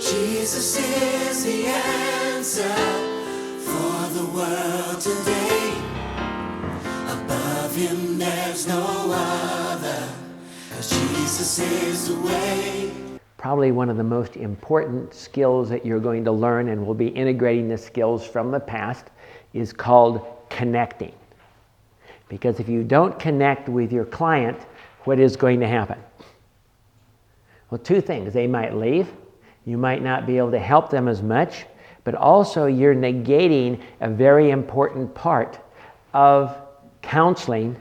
Jesus is the answer for the world today. Above him there's no other, 'cause Jesus is the way. Probably one of the most important skills that you're going to learn, and we'll be integrating the skills from the past, is called connecting. Because if you don't connect with your client, what is going to happen? Well, two things. They might leave. You might not be able to help them as much, but also you're negating a very important part of counseling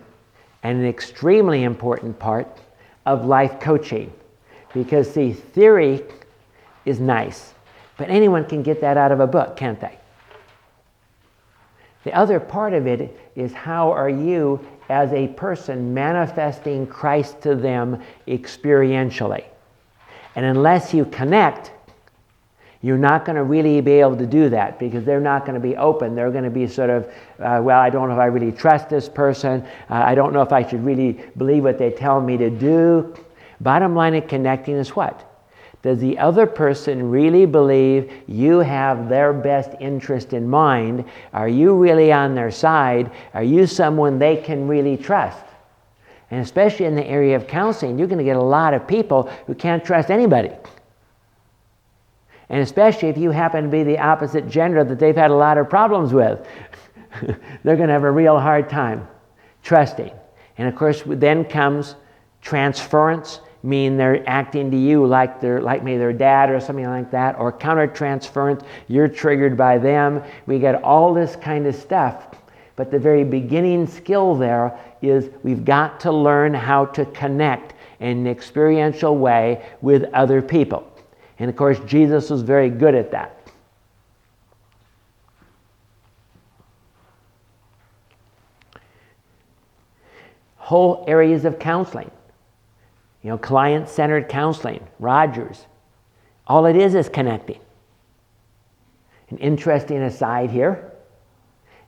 and an extremely important part of life coaching. Because the theory is nice, but anyone can get that out of a book, can't they? The other part of it is, how are you as a person manifesting Christ to them experientially? And unless you connect, you're not going to really be able to do that, because they're not going to be open. They're going to be sort of, well, I don't know if I really trust this person. I don't know if I should really believe what they tell me to do. Bottom line of connecting is what? Does the other person really believe you have their best interest in mind? Are you really on their side? Are you someone they can really trust? And especially in the area of counseling, you're going to get a lot of people who can't trust anybody. And especially if you happen to be the opposite gender that they've had a lot of problems with. They're going to have a real hard time trusting. And of course, then comes transference, mean they're acting to you like maybe their dad or something like that, or counter-transference, you're triggered by them. We get all this kind of stuff. But the very beginning skill there is we've got to learn how to connect in an experiential way with other people. And of course, Jesus was very good at that. Whole areas of counseling. You know, client-centered counseling, Rogers. All it is connecting. An interesting aside here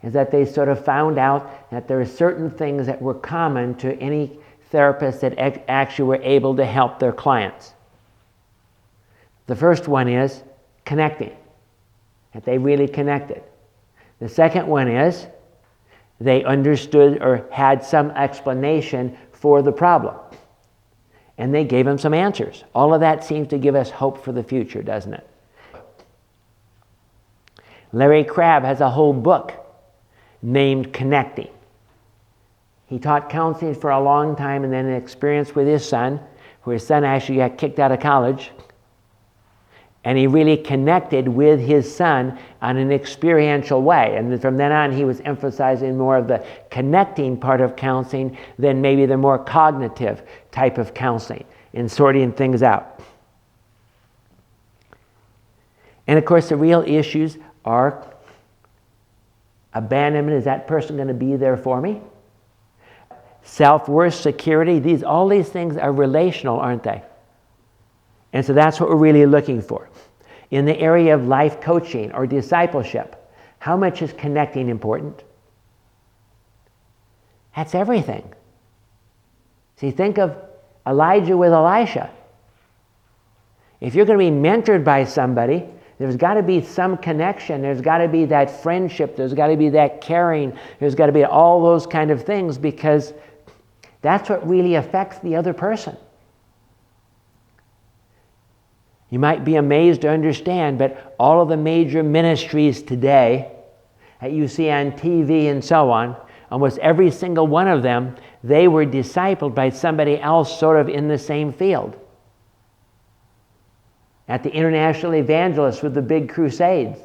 is that they sort of found out that there are certain things that were common to any therapist that actually were able to help their clients. The first one is connecting, that they really connected. The second one is they understood or had some explanation for the problem. And they gave them some answers. All of that seems to give us hope for the future, doesn't it? Larry Crabb has a whole book named Connecting. He taught counseling for a long time, and then an experience with his son, where his son actually got kicked out of college. And he really connected with his son on an experiential way. And from then on, he was emphasizing more of the connecting part of counseling than maybe the more cognitive type of counseling in sorting things out. And of course, the real issues are abandonment. Is that person going to be there for me? Self-worth, security. All these things are relational, aren't they? And so that's what we're really looking for. In the area of life coaching or discipleship, how much is connecting important? That's everything. See, think of Elijah with Elisha. If you're going to be mentored by somebody, there's got to be some connection. There's got to be that friendship. There's got to be that caring. There's got to be all those kind of things, because that's what really affects the other person. You might be amazed to understand, but all of the major ministries today that you see on TV and so on, almost every single one of them, they were discipled by somebody else sort of in the same field. At the international evangelists with the big crusades,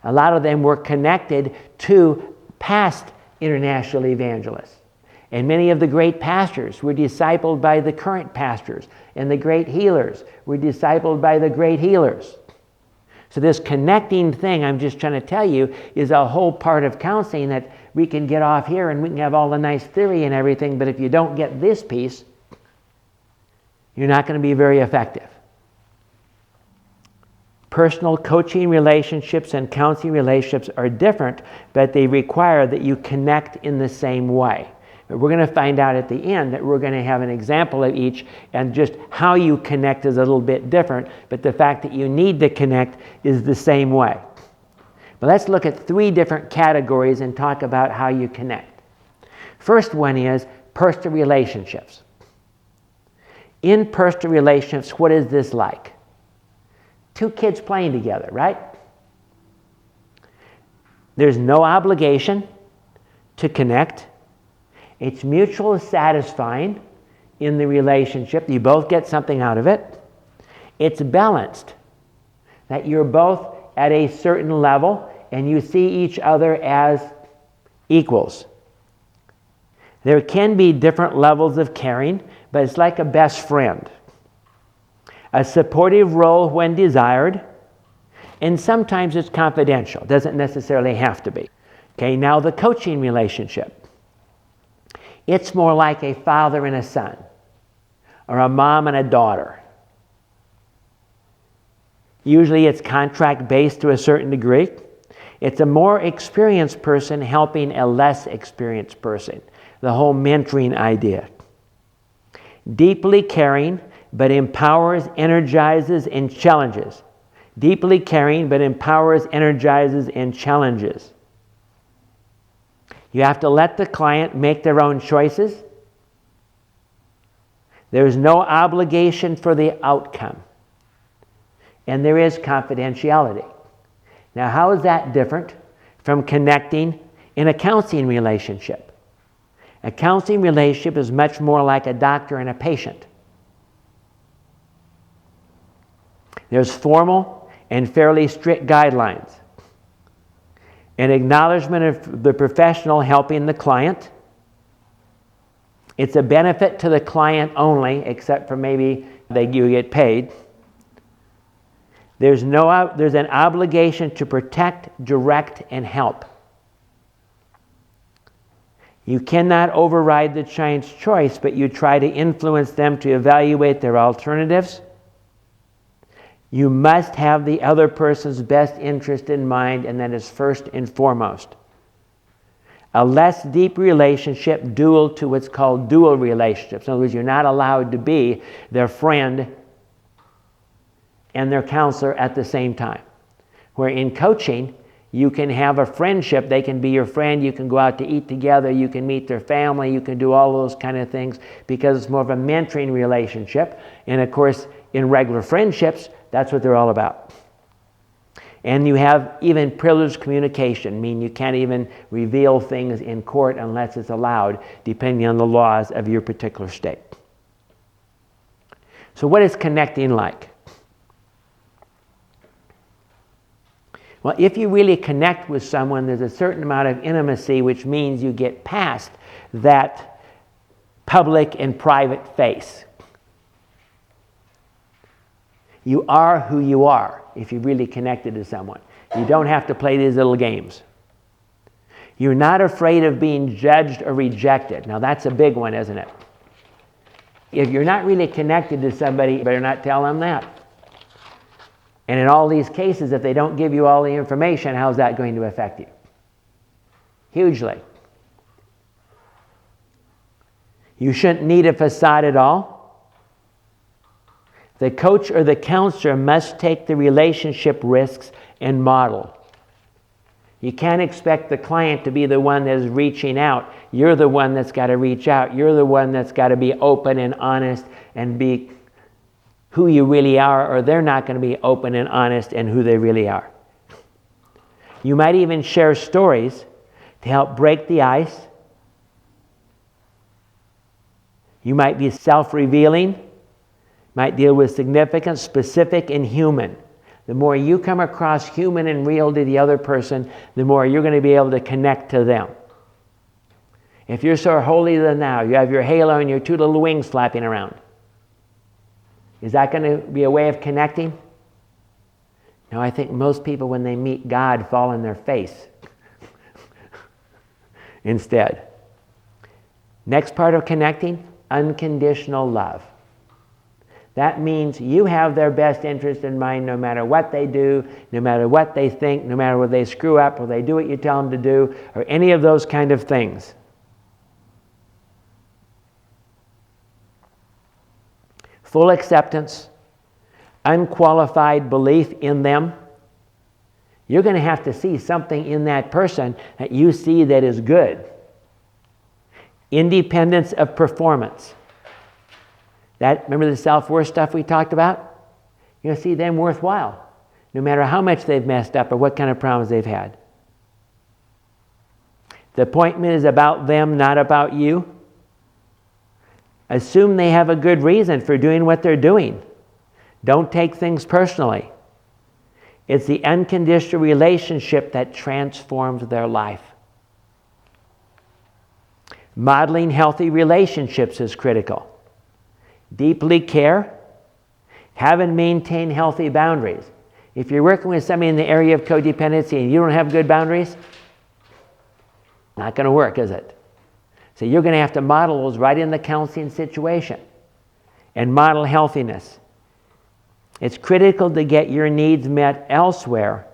a lot of them were connected to past international evangelists. And many of the great pastors were discipled by the current pastors, and the great healers were discipled by the great healers. So this connecting thing, I'm just trying to tell you, is a whole part of counseling that we can get off here and we can have all the nice theory and everything, but if you don't get this piece, you're not going to be very effective. Personal coaching relationships and counseling relationships are different, but they require that you connect in the same way. But we're going to find out at the end that we're going to have an example of each, and just how you connect is a little bit different, but the fact that you need to connect is the same way. But let's look at 3 different categories and talk about how you connect. First one is personal relationships. In personal relationships, what is this like? 2 kids playing together, right? There's no obligation to connect. It's mutually satisfying in the relationship. You both get something out of it. It's balanced, that you're both at a certain level and you see each other as equals. There can be different levels of caring, but it's like a best friend. A supportive role when desired, and sometimes it's confidential. Doesn't necessarily have to be. Okay, now the coaching relationship. It's more like a father and a son, or a mom and a daughter. Usually it's contract-based to a certain degree. It's a more experienced person helping a less experienced person. The whole mentoring idea. Deeply caring, but empowers, energizes, and challenges. Deeply caring, but empowers, energizes, and challenges. You have to let the client make their own choices. There's no obligation for the outcome. And there is confidentiality. Now, how is that different from connecting in a counseling relationship? A counseling relationship is much more like a doctor and a patient. There's formal and fairly strict guidelines. An acknowledgement of the professional helping the client. It's a benefit to the client only, except for maybe you get paid. There's an obligation to protect, direct, and help. You cannot override the client's choice, but you try to influence them to evaluate their alternatives. You must have the other person's best interest in mind, and that is first and foremost. A less deep relationship, dual to what's called dual relationships. In other words, you're not allowed to be their friend and their counselor at the same time. Where in coaching, you can have a friendship. They can be your friend. You can go out to eat together. You can meet their family. You can do all those kind of things because it's more of a mentoring relationship. And of course, in regular friendships, that's what they're all about. And you have even privileged communication, meaning you can't even reveal things in court unless it's allowed, depending on the laws of your particular state. So what is connecting like? Well, if you really connect with someone, there's a certain amount of intimacy, which means you get past that public and private face. You are who you are if you're really connected to someone. You don't have to play these little games. You're not afraid of being judged or rejected. Now that's a big one, isn't it? If you're not really connected to somebody, you better not tell them that. And in all these cases, if they don't give you all the information, how's that going to affect you? Hugely. You shouldn't need a facade at all. The coach or the counselor must take the relationship risks and model. You can't expect the client to be the one that's reaching out. You're the one that's got to reach out. You're the one that's got to be open and honest and be who you really are, or they're not going to be open and honest and who they really are. You might even share stories to help break the ice. You might be self-revealing. Might deal with significant, specific, and human. The more you come across human and real to the other person, the more you're going to be able to connect to them. If you're so holier than thou, you have your halo and your 2 little wings flapping around. Is that going to be a way of connecting? No, I think most people, when they meet God, fall on their face instead. Next part of connecting, unconditional love. That means you have their best interest in mind no matter what they do, no matter what they think, no matter whether they screw up or they do what you tell them to do, or any of those kind of things. full acceptance, unqualified belief in them, you're going to have to see something in that person that you see that is good. Independence of performance. Remember the self-worth stuff we talked about? You'll see them worthwhile, no matter how much they've messed up or what kind of problems they've had. The appointment is about them, not about you. Assume they have a good reason for doing what they're doing. Don't take things personally. It's the unconditional relationship that transforms their life. Modeling healthy relationships is critical. Deeply care. Have and maintain healthy boundaries. If you're working with somebody in the area of codependency and you don't have good boundaries, not going to work, is it? So you're going to have to model those right in the counseling situation and model healthiness. It's critical to get your needs met elsewhere,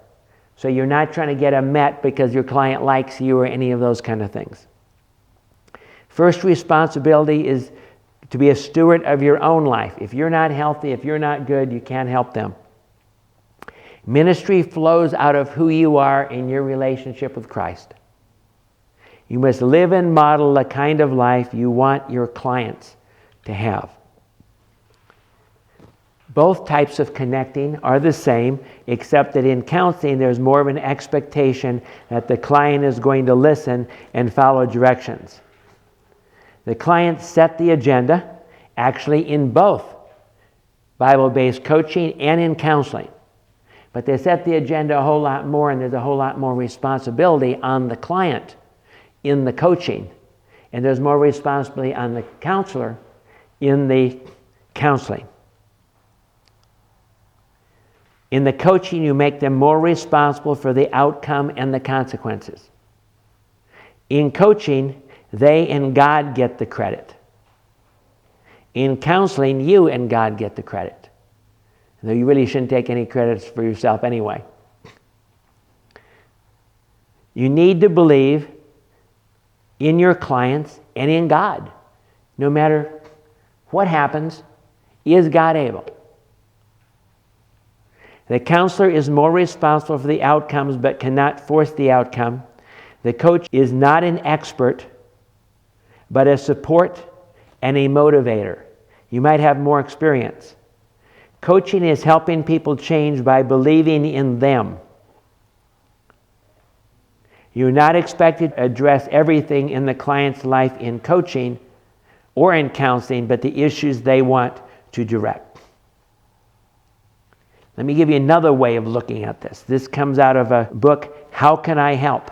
so you're not trying to get them met because your client likes you or any of those kind of things. First responsibility is to be a steward of your own life. If you're not healthy, if you're not good, you can't help them. Ministry flows out of who you are in your relationship with Christ. You must live and model the kind of life you want your clients to have. Both types of connecting are the same, except that in counseling there's more of an expectation that the client is going to listen and follow directions. The clients set the agenda, actually in both Bible-based coaching and in counseling. But they set the agenda a whole lot more, and there's a whole lot more responsibility on the client in the coaching. And there's more responsibility on the counselor in the counseling. In the coaching, you make them more responsible for the outcome and the consequences. In coaching, they and God get the credit. In counseling, you and God get the credit. Though you really shouldn't take any credits for yourself anyway. You need to believe in your clients and in God. No matter what happens, is God able? The counselor is more responsible for the outcomes but cannot force the outcome. The coach is not an expert, but a support and a motivator. You might have more experience. Coaching is helping people change by believing in them. You're not expected to address everything in the client's life in coaching or in counseling, but the issues they want to direct. Let me give you another way of looking at this. This comes out of a book, How Can I Help?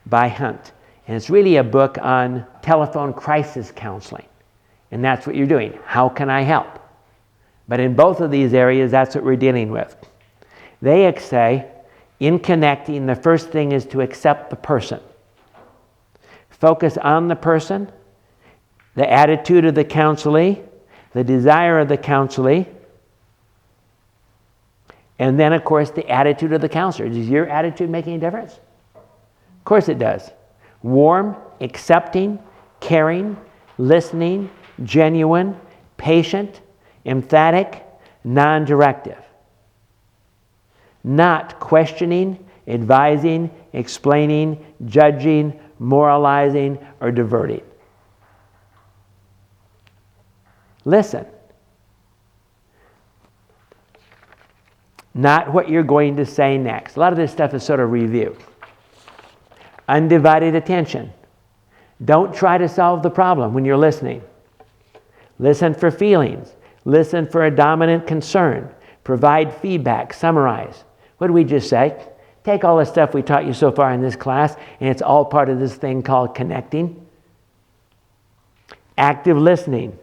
By Hunt. And it's really a book on telephone crisis counseling. And that's what you're doing. How can I help? But in both of these areas, that's what we're dealing with. They say, in connecting, the first thing is to accept the person. Focus on the person, the attitude of the counselee, the desire of the counselee, and then, of course, the attitude of the counselor. Does your attitude make any difference? Of course it does. Warm, accepting, caring, listening, genuine, patient, emphatic, non-directive. Not questioning, advising, explaining, judging, moralizing, or diverting. Listen. Not what you're going to say next. A lot of this stuff is sort of review. Undivided attention. Don't try to solve the problem when you're listening. Listen for feelings. Listen for a dominant concern. Provide feedback. Summarize. What did we just say? Take all the stuff we taught you so far in this class, and it's all part of this thing called connecting. Active listening.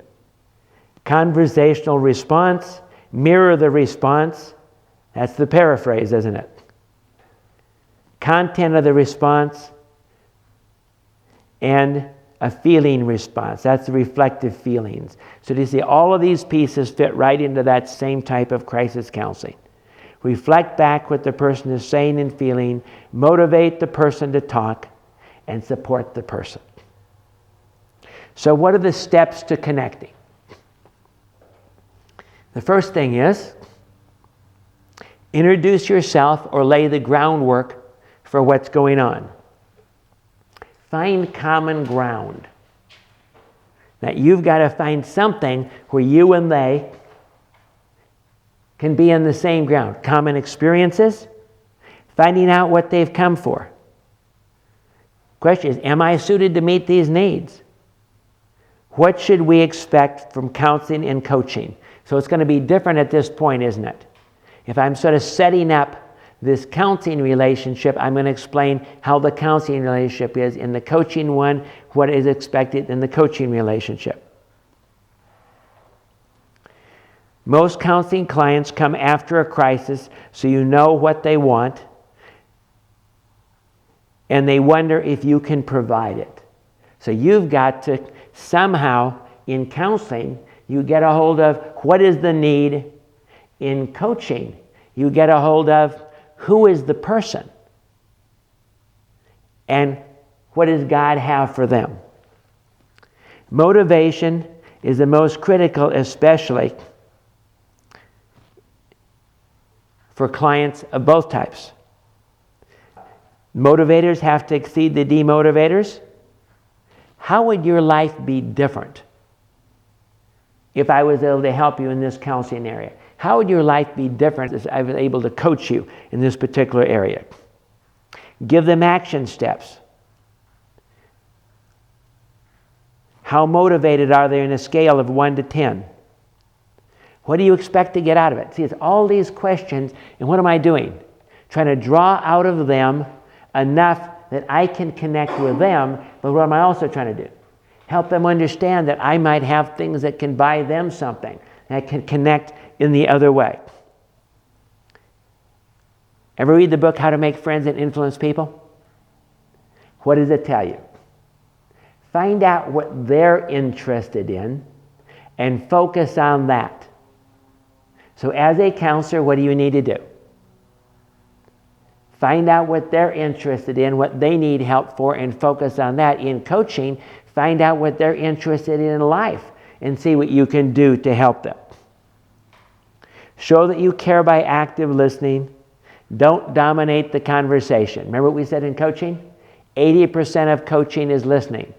Conversational response. Mirror the response. That's the paraphrase, isn't it? Content of the response and a feeling response. That's the reflective feelings. So do you see all of these pieces fit right into that same type of crisis counseling? Reflect back what the person is saying and feeling, motivate the person to talk, and support the person. So what are the steps to connecting? The first thing is introduce yourself or lay the groundwork for what's going on. Find common ground. Now you've got to find something where you and they can be on the same ground. Common experiences, finding out what they've come for. Question is, am I suited to meet these needs? What should we expect from counseling and coaching? So it's going to be different at this point, isn't it? If I'm sort of setting up this counseling relationship, I'm going to explain how the counseling relationship is. In the coaching one, what is expected in the coaching relationship. Most counseling clients come after a crisis, so you know what they want, and they wonder if you can provide it. So you've got to somehow, in counseling, you get a hold of what is the need. In coaching, you get a hold of who is the person and what does God have for them. Motivation is the most critical, especially for clients of both types. Motivators have to exceed the demotivators. How would your life be different if I was able to help you in this counseling area? How would your life be different if I was able to coach you in this particular area? Give them action steps. How motivated are they on a scale of 1 to 10? What do you expect to get out of it? See, it's all these questions, and what am I doing? Trying to draw out of them enough that I can connect with them, but what am I also trying to do? Help them understand that I might have things that can buy them something, that can connect in the other way. Ever read the book, How to Make Friends and Influence People? What does it tell you? Find out what they're interested in and focus on that. So as a counselor, what do you need to do? Find out what they're interested in, what they need help for, and focus on that. In coaching, find out what they're interested in life and see what you can do to help them. Show that you care by active listening. Don't dominate the conversation. Remember what we said in coaching? 80% of coaching is listening.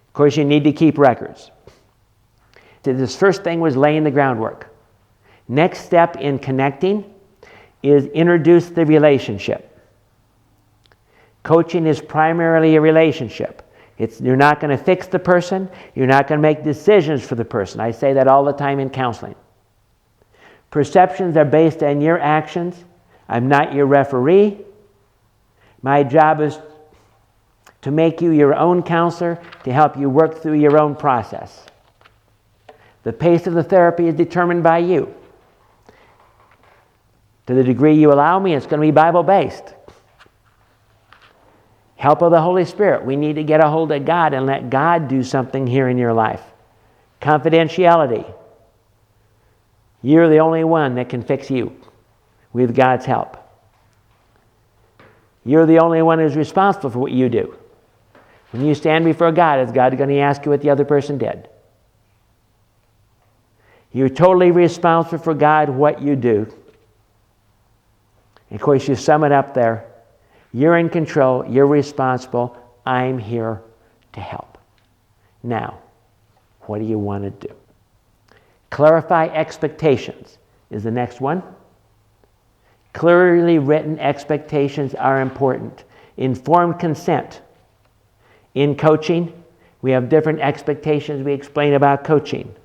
Of course, you need to keep records. So this first thing was laying the groundwork. Next step in connecting is introduce the relationship. Coaching is primarily a relationship. You're not going to fix the person. You're not going to make decisions for the person. I say that all the time in counseling. Perceptions are based on your actions. I'm not your referee. My job is to make you your own counselor, to help you work through your own process. The pace of the therapy is determined by you. To the degree you allow me, it's going to be Bible-based. Help of the Holy Spirit. We need to get a hold of God and let God do something here in your life. Confidentiality. You're the only one that can fix you with God's help. You're the only one who's responsible for what you do. When you stand before God, is God going to ask you what the other person did? You're totally responsible for God, what you do. And of course, you sum it up there. You're in control. You're responsible. I'm here to help. Now, what do you want to do? Clarify expectations is the next one. Clearly written expectations are important. Informed consent. In coaching, we have different expectations we explain about coaching.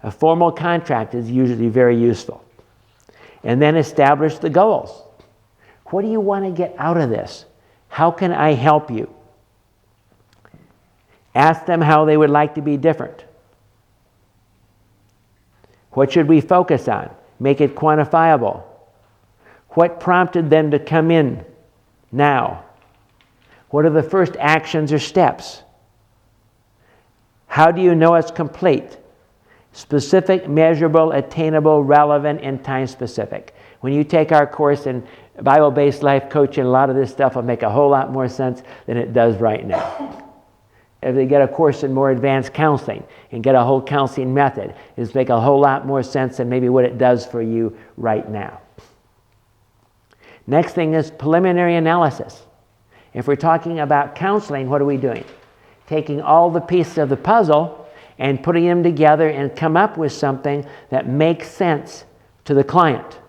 A formal contract is usually very useful. And then establish the goals. What do you want to get out of this? How can I help you? Ask them how they would like to be different. What should we focus on? Make it quantifiable. What prompted them to come in now? What are the first actions or steps? How do you know it's complete? Specific, measurable, attainable, relevant, and time-specific. When you take our course in Bible-based life coaching, a lot of this stuff will make a whole lot more sense than it does right now. if they get a course in more advanced counseling and get a whole counseling method, it'll make a whole lot more sense than maybe what it does for you right now. Next thing is preliminary analysis. If we're talking about counseling, what are we doing? Taking all the pieces of the puzzle and putting them together and come up with something that makes sense to the client.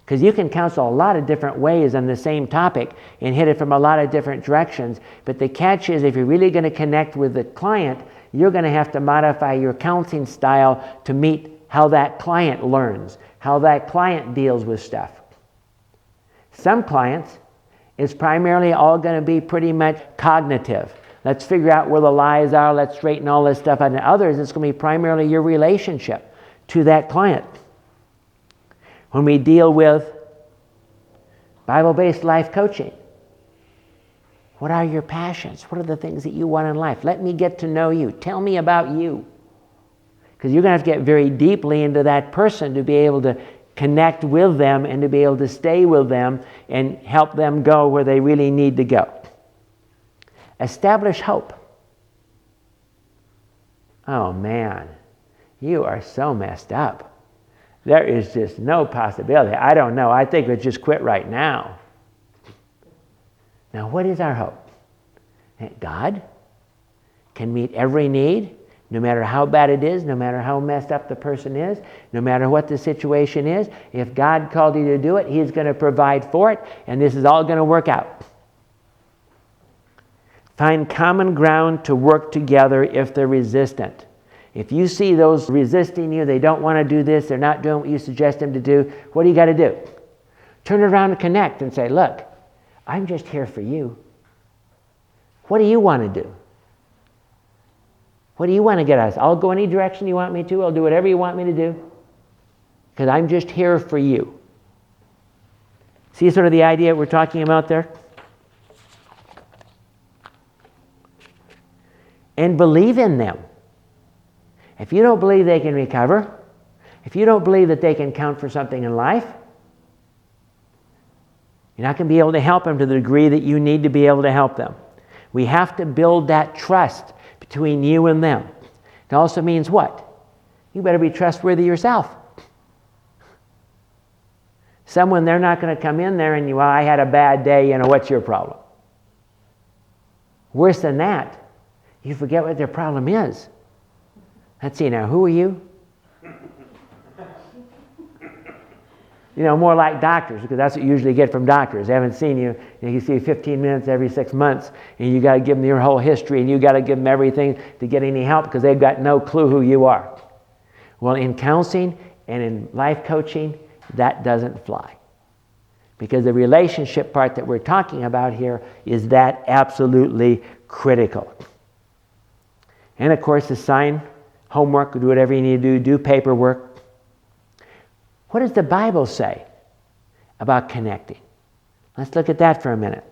Because you can counsel a lot of different ways on the same topic and hit it from a lot of different directions. But the catch is, if you're really going to connect with the client, you're going to have to modify your counseling style to meet how that client learns, how that client deals with stuff. Some clients, it's primarily all going to be pretty much cognitive. Let's figure out where the lies are, let's straighten all this stuff out. And others, it's going to be primarily your relationship to that client. When we deal with Bible-based life coaching, what are your passions? What are the things that you want in life? Let me get to know you. Tell me about you. Because you're going to have to get very deeply into that person to be able to connect with them and to be able to stay with them and help them go where they really need to go. Establish hope. Oh man, you are so messed up. There is just no possibility. I don't know. I think we'd just quit right now. Now, what is our hope? That God can meet every need, no matter how bad it is, no matter how messed up the person is, no matter what the situation is. If God called you to do it, He's going to provide for it, and this is all going to work out. Find common ground to work together if they're resistant. If you see those resisting you, they don't want to do this, they're not doing what you suggest them to do, what do you got to do? Turn around and connect and say, look, I'm just here for you. What do you want to do? What do you want to get us? I'll go any direction you want me to. I'll do whatever you want me to do. Because I'm just here for you. See sort of the idea we're talking about there? And believe in them. If you don't believe they can recover, if you don't believe that they can count for something in life, you're not going to be able to help them to the degree that you need to be able to help them. We have to build that trust between you and them. It also means what? You better be trustworthy yourself. Someone, they're not going to come in there and, well, I had a bad day, what's your problem? Worse than that, you forget what their problem is. Let's see now, who are you? More like doctors, because that's what you usually get from doctors. They haven't seen you. You see 15 minutes every 6 months, and you got to give them your whole history, and you got to give them everything to get any help, because they've got no clue who you are. Well, in counseling and in life coaching, that doesn't fly. Because the relationship part that we're talking about here is that absolutely critical. And of course, assign homework, do whatever you need to do paperwork. What does the Bible say about connecting? Let's look at that for a minute.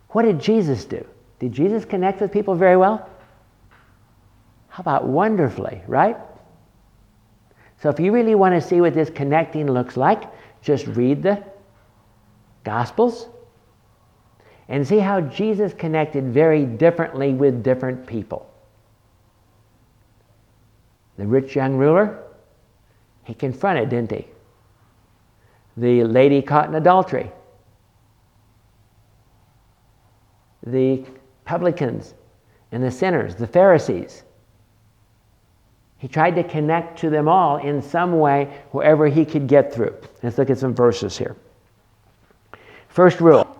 What did Jesus do? Did Jesus connect with people very well? How about wonderfully, right? So if you really want to see what this connecting looks like, just read the Gospels and see how Jesus connected very differently with different people. The rich young ruler, he confronted, didn't he? The lady caught in adultery. The publicans and the sinners, the Pharisees. He tried to connect to them all in some way, wherever he could get through. Let's look at some verses here. First rule,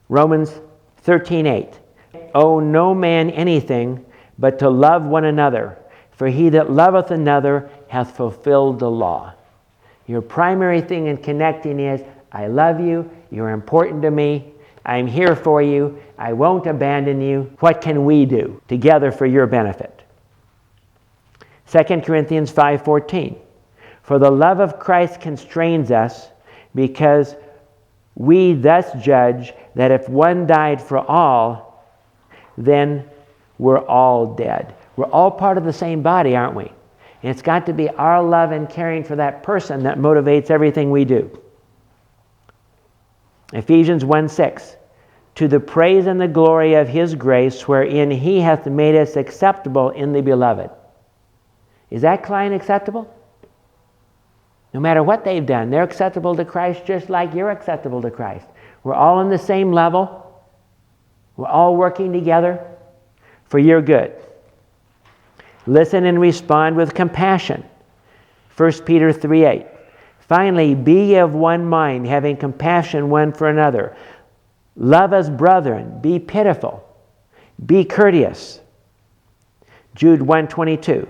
Romans 13:8. Owe no man anything but to love one another, for he that loveth another hath fulfilled the law. Your primary thing in connecting is, I love you, you're important to me, I'm here for you, I won't abandon you. What can we do together for your benefit? 2 Corinthians 5:14. For the love of Christ constrains us, because we thus judge that if one died for all, then we're all dead. We're all part of the same body, aren't we? And it's got to be our love and caring for that person that motivates everything we do. Ephesians 1:6. to the praise and the glory of his grace, wherein he hath made us acceptable in the beloved. Is that client acceptable? No matter what they've done, they're acceptable to Christ just like you're acceptable to Christ. We're all on the same level. We're all working together for your good. Listen and respond with compassion. 1 Peter 3:8. Finally, be ye of one mind, having compassion one for another. Love as brethren. Be pitiful. Be courteous. Jude 1:22.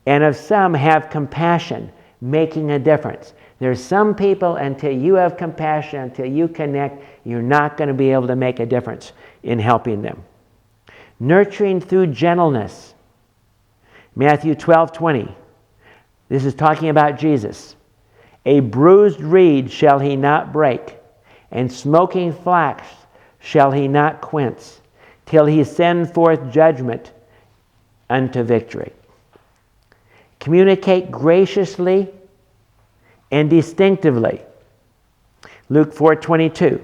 And of some have compassion, making a difference. There's some people, until you have compassion, until you connect, you're not going to be able to make a difference in helping them. Nurturing through gentleness. Matthew 12:20. This is talking about Jesus. A bruised reed shall he not break, and smoking flax shall he not quench, till he send forth judgment unto victory. Communicate graciously and distinctively. Luke 4:22.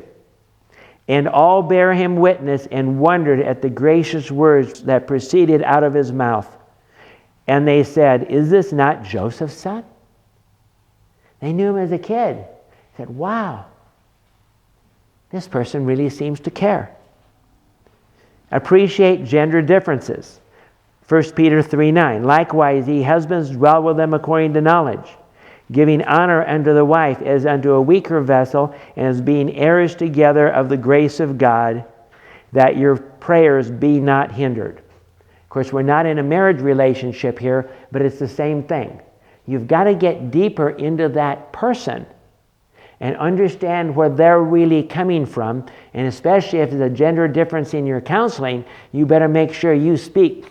And all bare him witness and wondered at the gracious words that proceeded out of his mouth. And they said, is this not Joseph's son? They knew him as a kid. They said, wow, this person really seems to care. Appreciate gender differences. 1 Peter 3:9. Likewise, ye husbands, dwell with them according to knowledge, giving honor unto the wife as unto a weaker vessel, and as being heirs together of the grace of God, that your prayers be not hindered. Of course, we're not in a marriage relationship here, but it's the same thing. You've got to get deeper into that person and understand where they're really coming from. And especially if there's a gender difference in your counseling, you better make sure you speak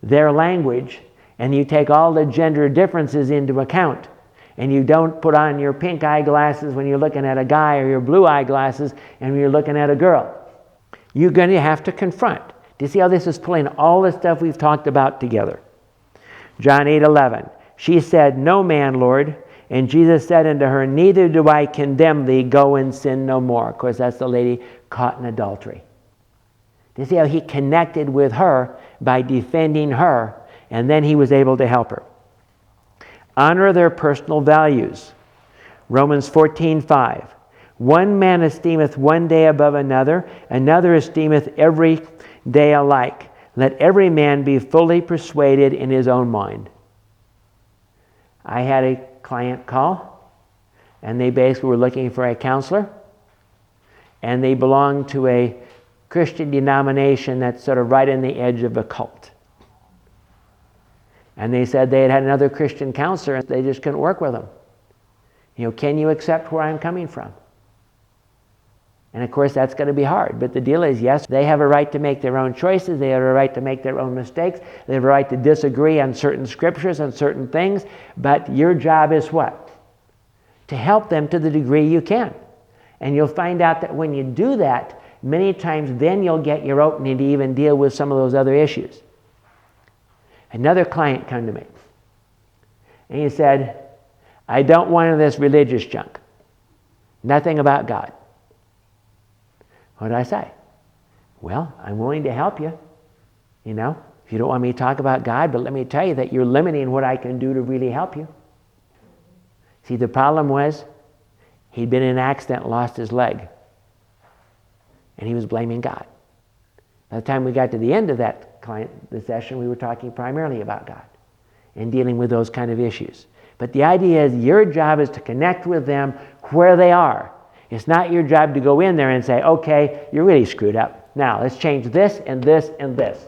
their language and you take all the gender differences into account. And you don't put on your pink eyeglasses when you're looking at a guy, or your blue eyeglasses and when you're looking at a girl. You're going to have to confront. Do you see how this is pulling all the stuff we've talked about together? John 8:11. She said, no man, Lord. And Jesus said unto her, neither do I condemn thee, go and sin no more. Of course, that's the lady caught in adultery. Do you see how he connected with her by defending her, and then he was able to help her? Honor their personal values. Romans 14:5. One man esteemeth one day above another, another esteemeth every day alike. Let every man be fully persuaded in his own mind. I had a client call, and they basically were looking for a counselor, and they belonged to a Christian denomination that's sort of right on the edge of a cult. And they said they had another Christian counselor and they just couldn't work with him. You know, can you accept where I'm coming from? And of course that's going to be hard. But the deal is, yes, they have a right to make their own choices. They have a right to make their own mistakes. They have a right to disagree on certain scriptures and certain things. But your job is what? To help them to the degree you can. And you'll find out that when you do that, many times then you'll get your opening to even deal with some of those other issues. Another client come to me, and he said, I don't want any of this religious junk. Nothing about God. What did I say? Well, I'm willing to help you. You know, if you don't want me to talk about God, but let me tell you that you're limiting what I can do to really help you. See, the problem was he'd been in an accident and lost his leg. And he was blaming God. By the time we got to the end of the session, we were talking primarily about God and dealing with those kind of issues. But the idea is your job is to connect with them where they are. It's not your job to go in there and say, okay, you're really screwed up. Now, let's change this and this and this.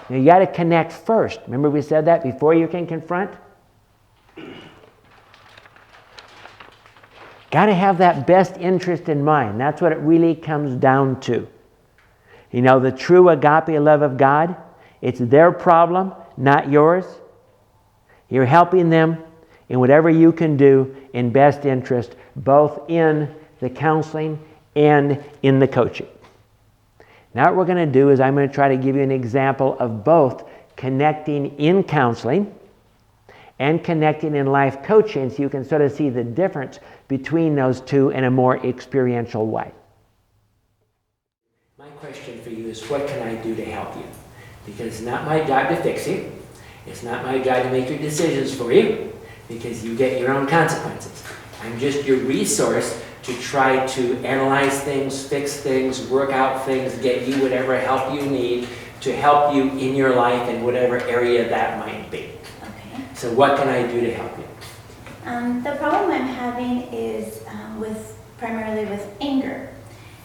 Now, you got to connect first. Remember we said that before you can confront? Got to have that best interest in mind. That's what it really comes down to. You know, the true agape love of God, it's their problem, not yours. You're helping them in whatever you can do in best interest, both in the counseling and in the coaching. Now what we're going to do is I'm going to try to give you an example of both connecting in counseling and connecting in life coaching, so you can sort of see the difference between those two in a more experiential way. is, what can I do to help you? Because it's not my job to fix you. It's not my job to make your decisions for you, because you get your own consequences. I'm just your resource to try to analyze things, fix things, work out things, get you whatever help you need to help you in your life in whatever area that might be. Okay. So what can I do to help you? The problem I'm having is primarily with anger.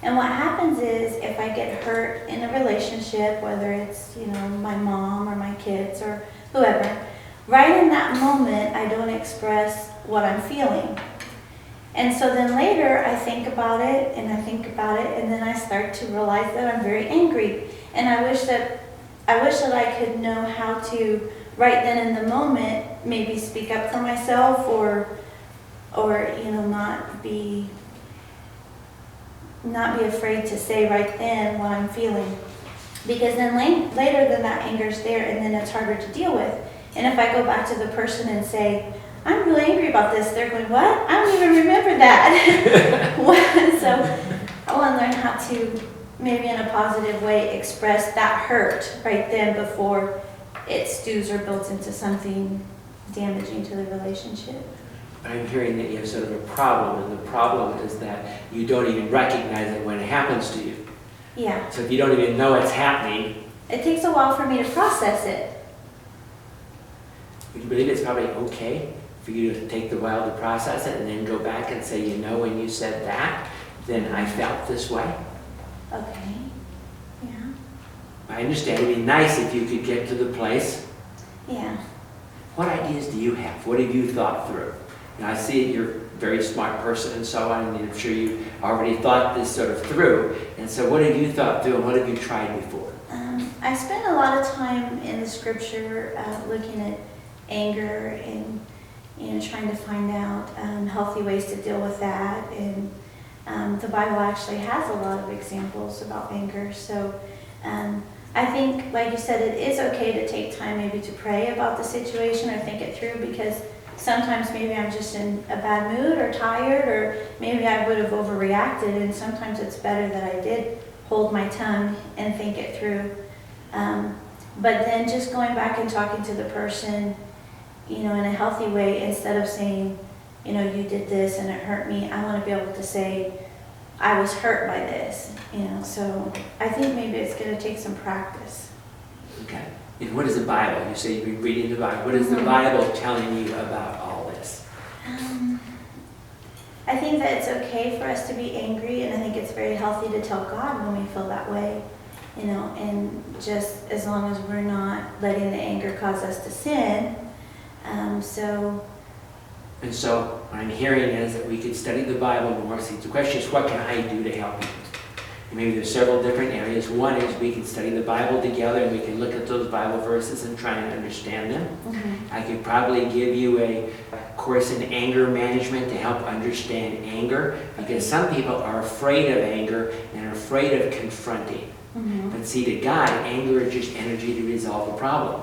And what happens is if I get hurt in a relationship, whether it's, my mom or my kids or whoever, right in that moment, I don't express what I'm feeling. And so then later I think about it and I think about it, and then I start to realize that I'm very angry. And I wish that I could know how to, right then in the moment, maybe speak up for myself or not be afraid to say right then what I'm feeling. Because then later then that anger's there and then it's harder to deal with. And if I go back to the person and say, I'm really angry about this, they're going, what? I don't even remember that. So I want to learn how to, maybe in a positive way, express that hurt right then before it stews or builds into something damaging to the relationship. I'm hearing that you have sort of a problem, and the problem is that you don't even recognize it when it happens to you. Yeah. So if you don't even know it's happening, it takes a while for me to process it. Would you believe it's probably okay for you to take the while to process it and then go back and say, when you said that, then I felt this way? Okay. Yeah. I understand. It'd be nice if you could get to the place. Yeah. What ideas do you have? What have you thought through? Now, I see that you're a very smart person and so on, and I'm sure you already thought this sort of through. And so what have you thought through, and what have you tried before? I spend a lot of time in the scripture looking at anger and trying to find out healthy ways to deal with that. And the Bible actually has a lot of examples about anger. So I think, like you said, it is okay to take time maybe to pray about the situation or think it through, because sometimes maybe I'm just in a bad mood or tired, or maybe I would have overreacted, and sometimes it's better that I did hold my tongue and think it through. But then just going back and talking to the person, in a healthy way, instead of saying, you did this and it hurt me, I want to be able to say, I was hurt by this, so I think maybe it's going to take some practice. Okay. And what is the Bible? You say you've been reading the Bible. What is the Bible telling you about all this? I think that it's okay for us to be angry, and I think it's very healthy to tell God when we feel that way, and just as long as we're not letting the anger cause us to sin. And so what I'm hearing is that we could study the Bible more. See, the question is, what can I do to help you? And maybe there's several different areas. One is we can study the Bible together, and we can look at those Bible verses and try and understand them. Mm-hmm. I could probably give you a course in anger management to help understand anger, because some people are afraid of anger and are afraid of confronting. Mm-hmm. But see, to God, anger is just energy to resolve a problem.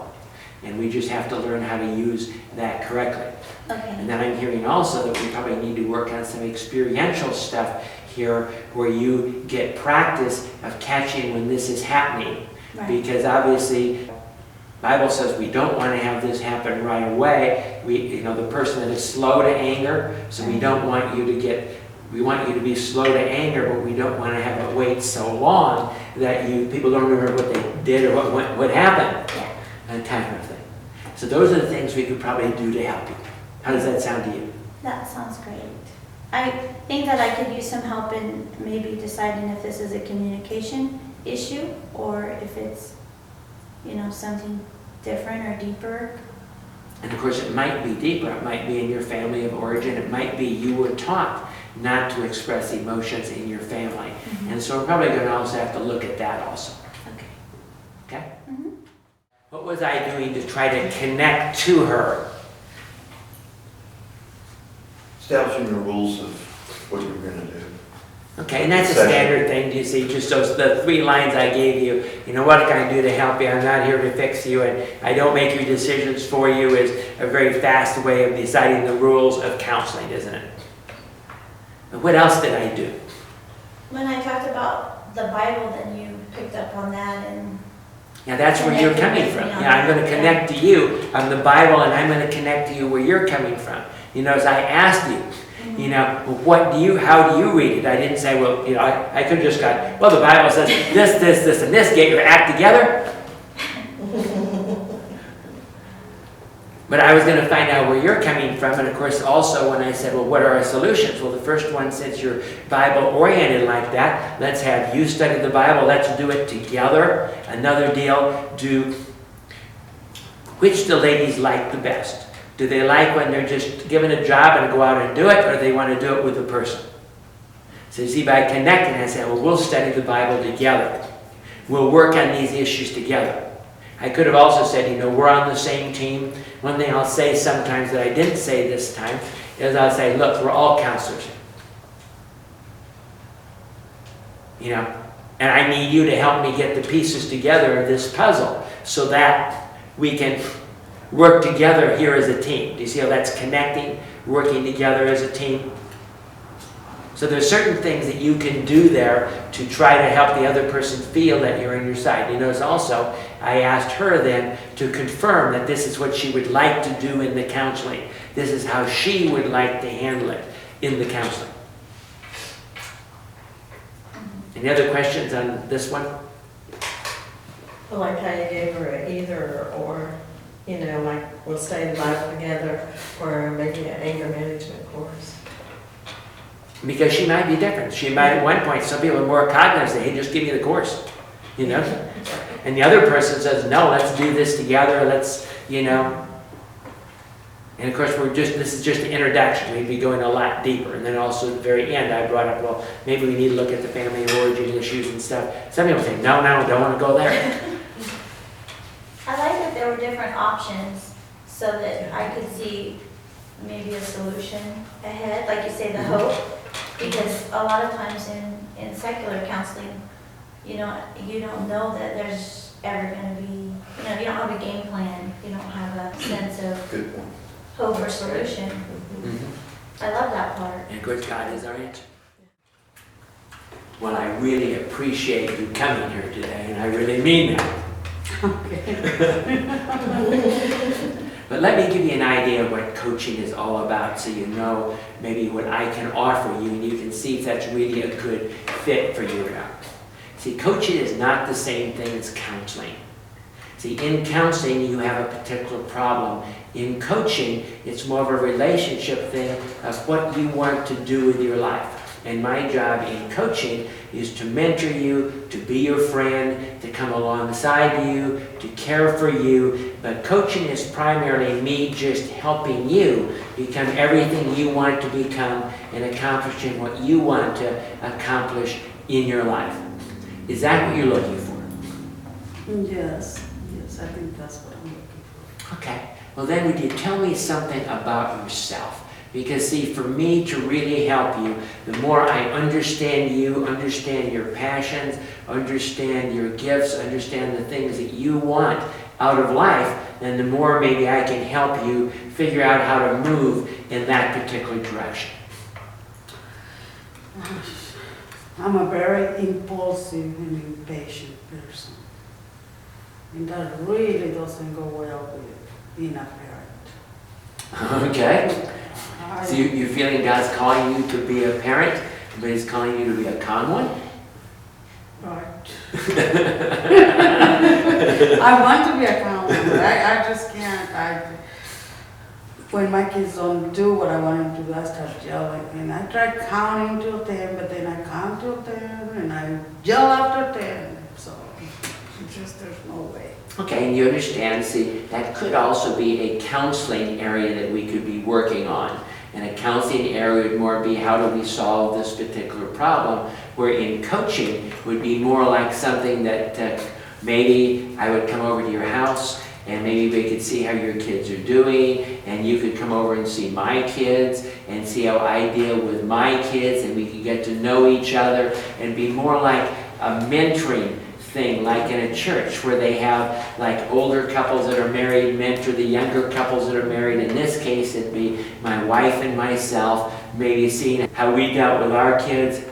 And we just have to learn how to use that correctly. Okay. And then I'm hearing also that we probably need to work on some experiential stuff here, where you get practice of catching when this is happening. Right. Because obviously, the Bible says we don't want to have this happen right away. The person that is slow to anger, so we don't want you we want you to be slow to anger, but we don't want to have it wait so long that people don't remember what they did or what happened. Yeah. That type of thing. So those are the things we could probably do to help you. How does that sound to you? That sounds great. I think that I could use some help in maybe deciding if this is a communication issue or if it's, something different or deeper. And of course, it might be deeper. It might be in your family of origin. It might be you were taught not to express emotions in your family. Mm-hmm. And so we're probably going to also have to look at that also. Okay. Okay? Mm-hmm. What was I doing to try to connect to her? Establishing the rules of what you're going to do. Okay, and that's a standard thing, you see, just the 3 lines I gave you. What can I do to help you? I'm not here to fix you, and I don't make your decisions for you is a very fast way of deciding the rules of counseling, isn't it? But what else did I do? When I talked about the Bible, then you picked up on that and Now that's where you're coming from. Yeah, I'm going to connect to you on the Bible, and I'm going to connect to you where you're coming from. You know, as I asked you, you know, how do you read it? I didn't say, well, you know, I could have just got, well, the Bible says this, and this. Get your act together. But I was going to find out where you're coming from, and of course also when I said, well, what are our solutions? Well, the first one, since you're Bible-oriented like that, let's have you study the Bible, let's do it together. Another deal, which the ladies like the best? Do they like when they're just given a job and go out and do it, or do they want to do it with a person? So you see, by connecting, I said, well, we'll study the Bible together. We'll work on these issues together. I could have also said, you know, we're on the same team. One thing I'll say sometimes that I didn't say this time is I'll say, look, we're all counselors. You know, and I need you to help me get the pieces together of this puzzle so that we can work together here as a team. Do you see how that's connecting, working together as a team? So there's certain things that you can do there to try to help the other person feel that you're on your side. You notice also, I asked her then to confirm that this is what she would like to do in the counseling. This is how she would like to handle it in the counseling. Any other questions on this one? I like how you gave her an either or, you know, like we'll study the Bible together, or maybe an anger management course. Because she might be different. She might at one point, some people are more cognitive, say, hey, just give me the course, you know? And the other person says, no, let's do this together, let's, you know. And of course, this is just an introduction. We'd be going a lot deeper. And then also at the very end, I brought up, well, maybe we need to look at the family origin issues and stuff. Some people say, no, don't want to go there. I like that there were different options so that I could see maybe a solution ahead, like you say, the hope. Because a lot of times in secular counseling, you don't know that there's ever going to be, you know, you don't have a game plan, you don't have a sense of Good point. hope or solution. I love that part. And of course, God is our answer. Well, I really appreciate you coming here today, and I really mean that. But let me give you an idea of what coaching is all about so you know maybe what I can offer you, and you can see if that's really a good fit for you or not. See, coaching is not the same thing as counseling. See, in counseling, you have a particular problem. In coaching, it's more of a relationship thing of what you want to do with your life. And my job in coaching is to mentor you, to be your friend, to come alongside you, to care for you. But coaching is primarily me just helping you become everything you want to become and accomplishing what you want to accomplish in your life. Is that what you're looking for? Yes, I think that's what I'm looking for. Okay. Well then, would you tell me something about yourself? Because see, for me to really help you, the more I understand you, understand your passions, understand your gifts, understand the things that you want out of life, then the more maybe I can help you figure out how to move in that particular direction. I'm a very impulsive and impatient person. And that really doesn't go well with being a parent. Okay. So you're feeling God's calling you to be a parent, but He's calling you to be a calm one? Right. I want to be a calm one, but I just can't. When my kids don't do what I want them to do, I start yelling. And I try counting till 10, but then I count till 10, and I yell after 10. So it's just, there's no way. Okay, and you understand, see, that could also be a counseling area that we could be working on. And a counseling area would more be how do we solve this particular problem, where in coaching would be more like something that maybe I would come over to your house and maybe we could see how your kids are doing, and you could come over and see my kids and see how I deal with my kids, and we could get to know each other and be more like a mentoring thing, like in a church where they have like older couples that are married mentor the younger couples that are married. In this case, it'd be my wife and myself, maybe seeing how we dealt with our kids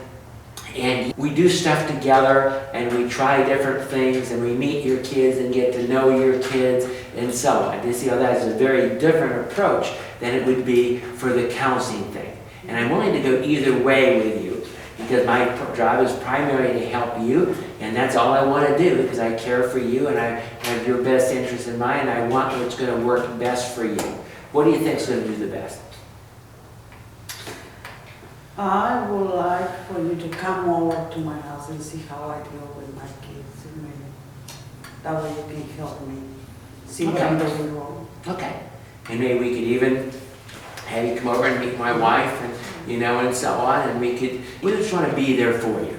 And we do stuff together, and we try different things, and we meet your kids and get to know your kids, and so on. You see how that's a very different approach than it would be for the counseling thing. And I'm willing to go either way with you, because my job is primarily to help you, and that's all I want to do, because I care for you, and I have your best interest in mind, and I want what's going to work best for you. What do you think is going to do the best? I would like for you to come over to my house and see how I deal with my kids. And maybe that way you can help me see what I'm doing wrong. Okay. And maybe we could even have you come over and meet my wife, and and so on, and we just want to be there for you.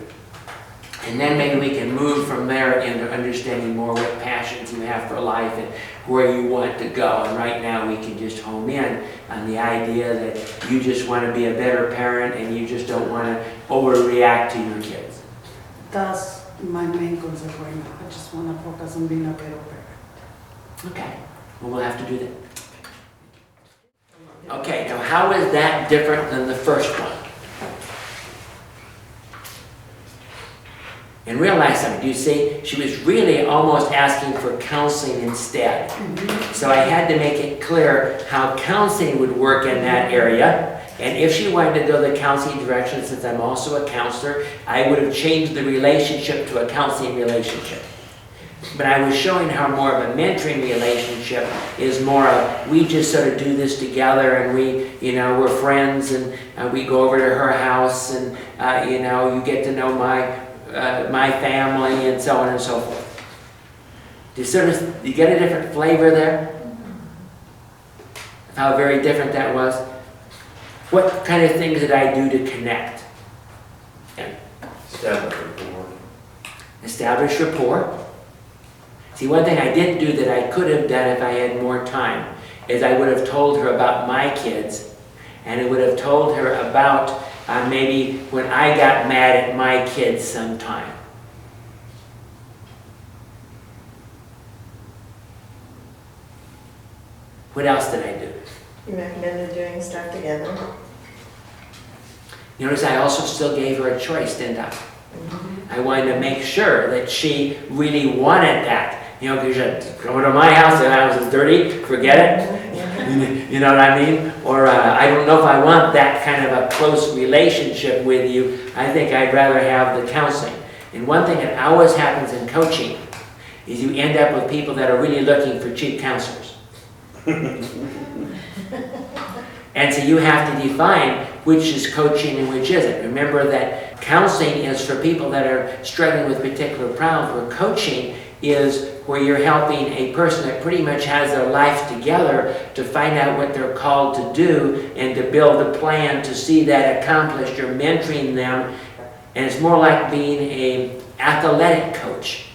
And then maybe we can move from there into understanding more what passions you have for life and where you want to go. And right now we can just home in on the idea that you just want to be a better parent and you just don't want to overreact to your kids. That's my main concern right now. I just want to focus on being a better parent. Okay. Well, we'll have to do that. Okay, now how is that different than the first one? And realize something, you see, she was really almost asking for counseling instead. So I had to make it clear how counseling would work in that area. And if she wanted to go the counseling direction, since I'm also a counselor, I would have changed the relationship to a counseling relationship. But I was showing her more of a mentoring relationship is more of, we just sort of do this together, and we're friends, and we go over to her house, and you get to know my family, and so on and so forth. Do you get a different flavor there? Of how very different that was? What kind of things did I do to connect? And Establish rapport. establish rapport. See, one thing I didn't do that I could have done if I had more time is I would have told her about my kids, and I would have told her about maybe when I got mad at my kids sometime. What else did I do? You recommended doing stuff together. You notice I also still gave her a choice, didn't I? I wanted to make sure that she really wanted that. Because you come to my house and the house is dirty, forget it. You know what I mean? Or I don't know if I want that kind of a close relationship with you. I think I'd rather have the counseling. And one thing that always happens in coaching is you end up with people that are really looking for cheap counselors. And so you have to define which is coaching and which isn't. Remember that counseling is for people that are struggling with particular problems, where coaching is where you're helping a person that pretty much has their life together to find out what they're called to do and to build a plan to see that accomplished. You're mentoring them, and it's more like being an athletic coach.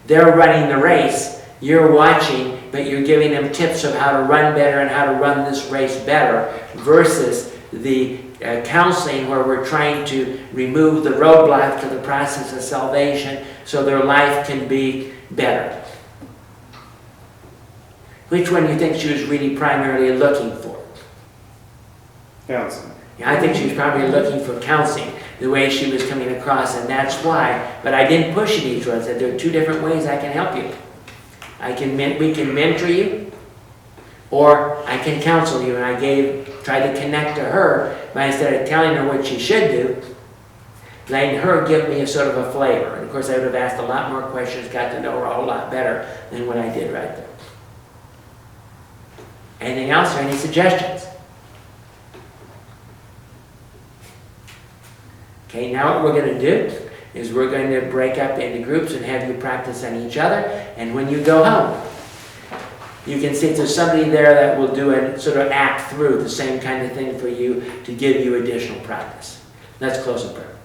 They're running the race, you're watching, but you're giving them tips of how to run better and how to run this race better, versus the counseling where we're trying to remove the roadblock to the process of salvation so their life can be better. Which one do you think she was really primarily looking for? Counseling. Yeah, I think she was probably looking for counseling, the way she was coming across, and that's why. But I didn't push it each one. I said there are two different ways I can help you. We can mentor you, or I can counsel you. And I tried to connect to her by, instead of telling her what she should do, letting her give me a sort of a flavor. And of course, I would have asked a lot more questions, got to know her a whole lot better than what I did right there. Anything else or any suggestions? Okay, now what we're going to do is we're going to break up into groups and have you practice on each other. And when you go home, you can see if there's somebody there that will do a sort of act through the same kind of thing for you to give you additional practice. Let's close in prayer.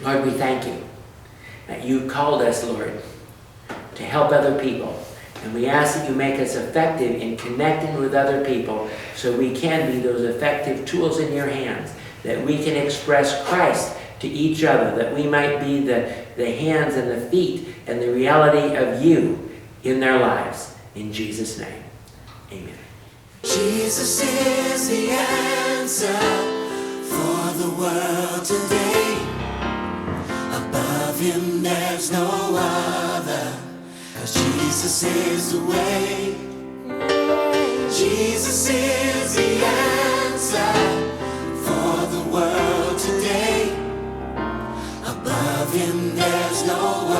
Lord, we thank you that you called us, Lord, to help other people. And we ask that you make us effective in connecting with other people so we can be those effective tools in your hands, that we can express Christ to each other, that we might be the hands and the feet and the reality of you in their lives. In Jesus' name, amen. Jesus is the answer for the world today. him there's no other, 'cause Jesus is the way. Jesus is the answer for the world today. Above him there's no